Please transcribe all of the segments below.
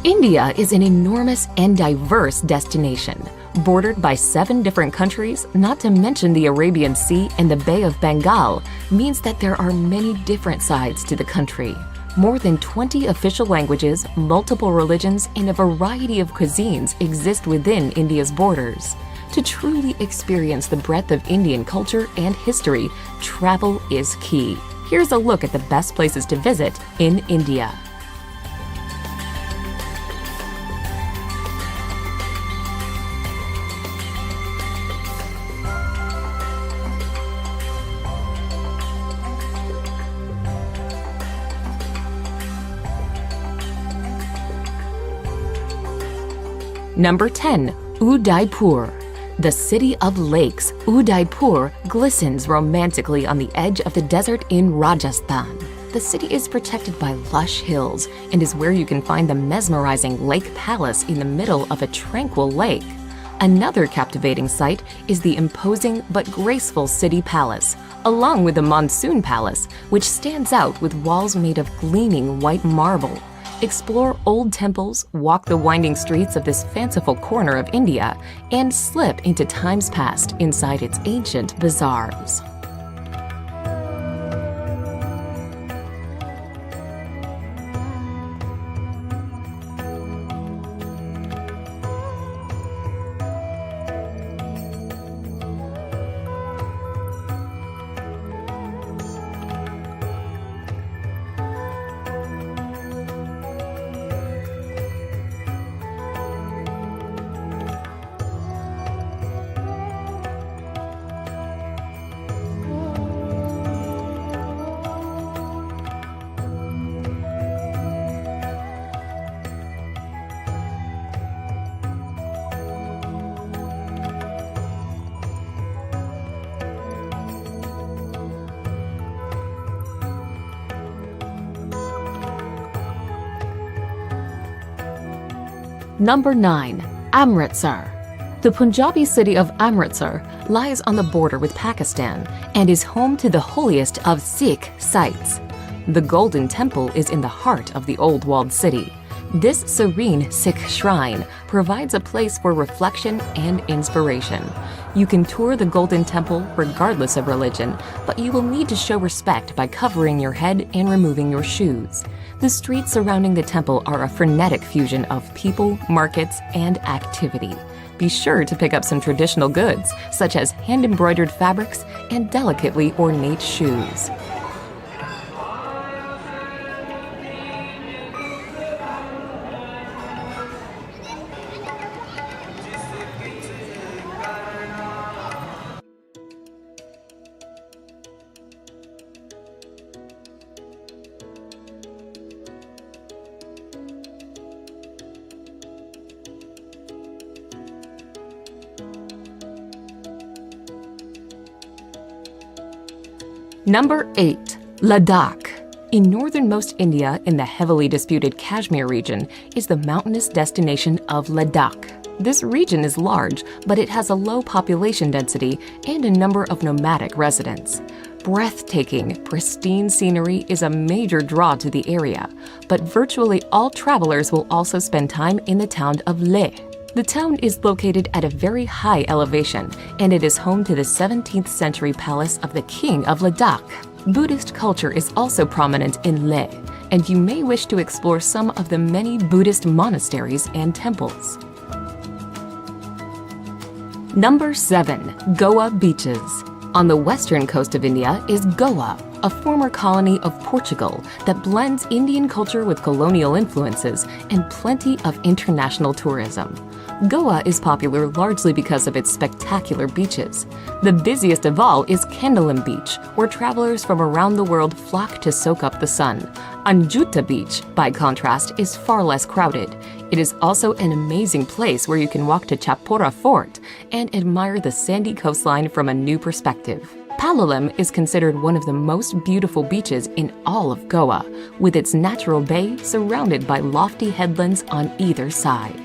India is an enormous and diverse destination, bordered by 7 different countries, not to mention the Arabian Sea and the Bay of Bengal, means that there are many different sides to the country. More than 20 official languages, multiple religions, and a variety of cuisines exist within India's borders. To truly experience the breadth of Indian culture and history, travel is key. Here's a look at the best places to visit in India. Number 10. Udaipur. The city of lakes, Udaipur glistens romantically on the edge of the desert in Rajasthan. The city is protected by lush hills and is where you can find the mesmerizing Lake Palace in the middle of a tranquil lake. Another captivating sight is the imposing but graceful city palace, along with the Monsoon Palace, which stands out with walls made of gleaming white marble. Explore old temples, walk the winding streets of this fanciful corner of India, and slip into times past inside its ancient bazaars. Number 9. Amritsar. The Punjabi city of Amritsar lies on the border with Pakistan and is home to the holiest of Sikh sites. The Golden Temple is in the heart of the old walled city. This serene Sikh shrine provides a place for reflection and inspiration. You can tour the Golden Temple regardless of religion, but you will need to show respect by covering your head and removing your shoes. The streets surrounding the temple are a frenetic fusion of people, markets, and activity. Be sure to pick up some traditional goods, such as hand-embroidered fabrics and delicately ornate shoes. Number 8. Ladakh. In northernmost India, in the heavily disputed Kashmir region, is the mountainous destination of Ladakh. This region is large, but it has a low population density and a number of nomadic residents. Breathtaking, pristine scenery is a major draw to the area, but virtually all travelers will also spend time in the town of Leh. The town is located at a very high elevation, and it is home to the 17th century palace of the King of Ladakh. Buddhist culture is also prominent in Leh, and you may wish to explore some of the many Buddhist monasteries and temples. Number 7. Goa beaches. On the western coast of India is Goa, a former colony of Portugal that blends Indian culture with colonial influences and plenty of international tourism. Goa is popular largely because of its spectacular beaches. The busiest of all is Candolim Beach, where travelers from around the world flock to soak up the sun. Anjuta Beach, by contrast, is far less crowded. It is also an amazing place where you can walk to Chapora Fort and admire the sandy coastline from a new perspective. Palolem is considered one of the most beautiful beaches in all of Goa, with its natural bay surrounded by lofty headlands on either side.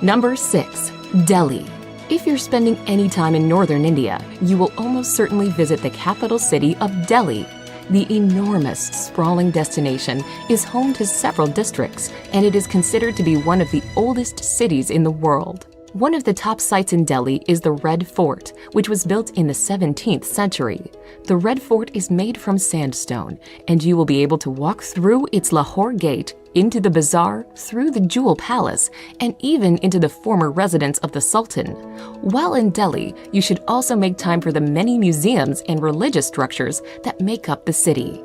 Number 6. Delhi. If you're spending any time in northern India, you will almost certainly visit the capital city of Delhi. The enormous, sprawling destination is home to several districts, and it is considered to be one of the oldest cities in the world. One of the top sites in Delhi is the Red Fort, which was built in the 17th century. The Red Fort is made from sandstone, and you will be able to walk through its Lahore Gate, into the bazaar, through the Jewel Palace, and even into the former residence of the Sultan. While in Delhi, you should also make time for the many museums and religious structures that make up the city.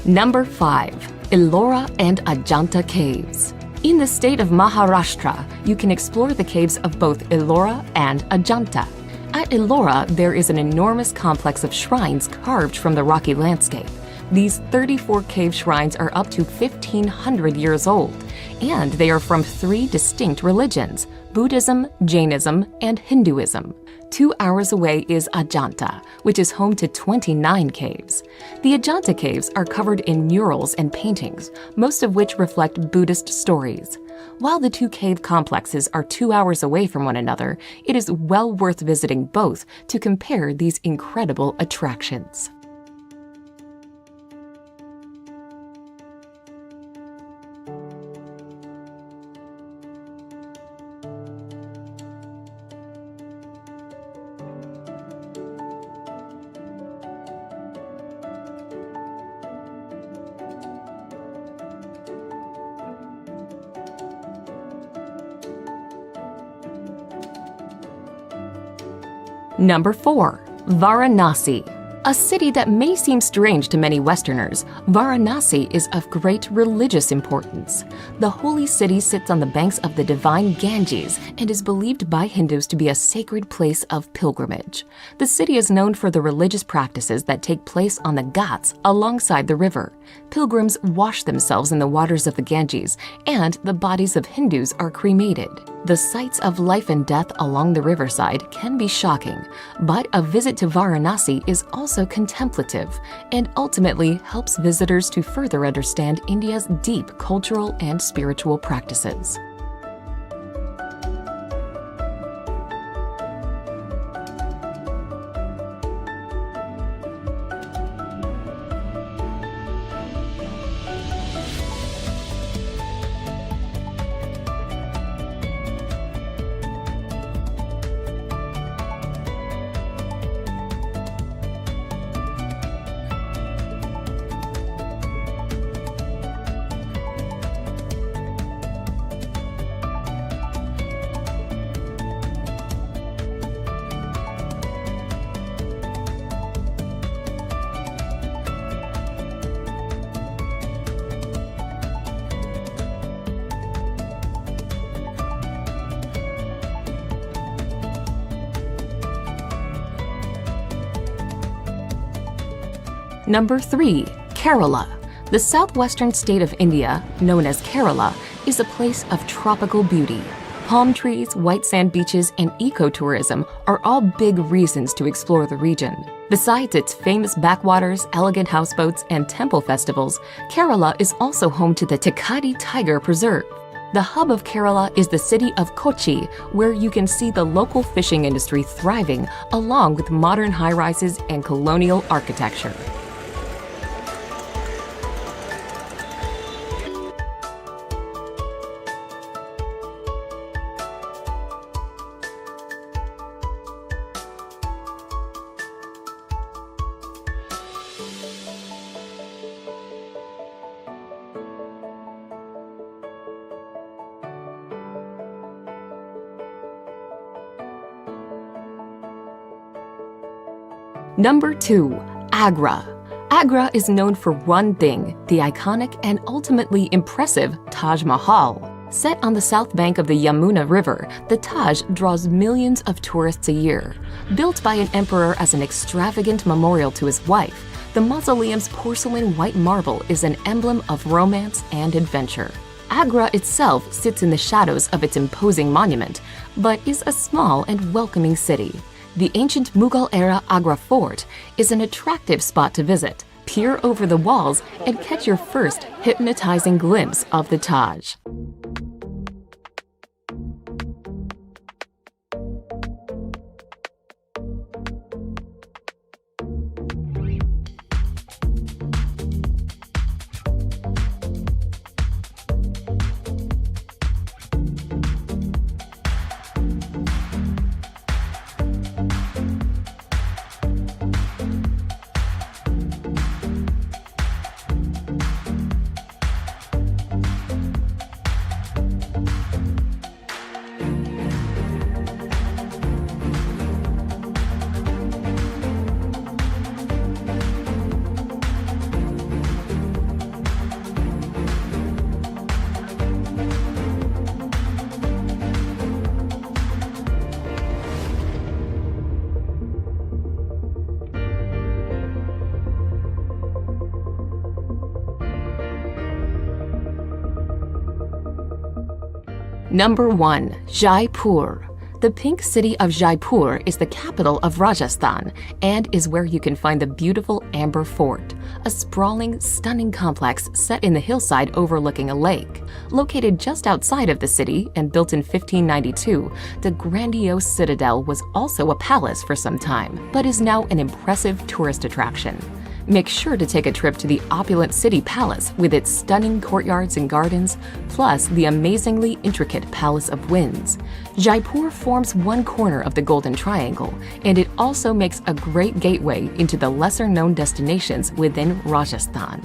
Number 5. Ellora and Ajanta Caves. In the state of Maharashtra, you can explore the caves of both Ellora and Ajanta. At Ellora, there is an enormous complex of shrines carved from the rocky landscape. These 34 cave shrines are up to 1,500 years old, and they are from 3 distinct religions: Buddhism, Jainism, and Hinduism. 2 hours away is Ajanta, which is home to 29 caves. The Ajanta caves are covered in murals and paintings, most of which reflect Buddhist stories. While the 2 cave complexes are 2 hours away from one another, it is well worth visiting both to compare these incredible attractions. Number 4. Varanasi. A city that may seem strange to many Westerners, Varanasi is of great religious importance. The holy city sits on the banks of the divine Ganges and is believed by Hindus to be a sacred place of pilgrimage. The city is known for the religious practices that take place on the Ghats alongside the river. Pilgrims wash themselves in the waters of the Ganges, and the bodies of Hindus are cremated. The sights of life and death along the riverside can be shocking, but a visit to Varanasi is also contemplative and ultimately helps visitors to further understand India's deep cultural and spiritual practices. Number 3. Kerala. The southwestern state of India, known as Kerala, is a place of tropical beauty. Palm trees, white sand beaches, and ecotourism are all big reasons to explore the region. Besides its famous backwaters, elegant houseboats, and temple festivals, Kerala is also home to the Thekadi Tiger Preserve. The hub of Kerala is the city of Kochi, where you can see the local fishing industry thriving along with modern high-rises and colonial architecture. Number 2. Agra. Agra is known for one thing, the iconic and ultimately impressive Taj Mahal. Set on the south bank of the Yamuna River, the Taj draws millions of tourists a year. Built by an emperor as an extravagant memorial to his wife, the mausoleum's porcelain white marble is an emblem of romance and adventure. Agra itself sits in the shadows of its imposing monument, but is a small and welcoming city. The ancient Mughal-era Agra Fort is an attractive spot to visit. Peer over the walls and catch your first hypnotizing glimpse of the Taj. Number 1. Jaipur. The pink city of Jaipur is the capital of Rajasthan and is where you can find the beautiful Amber Fort, a sprawling, stunning complex set in the hillside overlooking a lake. Located just outside of the city and built in 1592, the grandiose citadel was also a palace for some time, but is now an impressive tourist attraction. Make sure to take a trip to the opulent city palace with its stunning courtyards and gardens, plus the amazingly intricate Palace of Winds. Jaipur forms one corner of the Golden Triangle, and it also makes a great gateway into the lesser-known destinations within Rajasthan.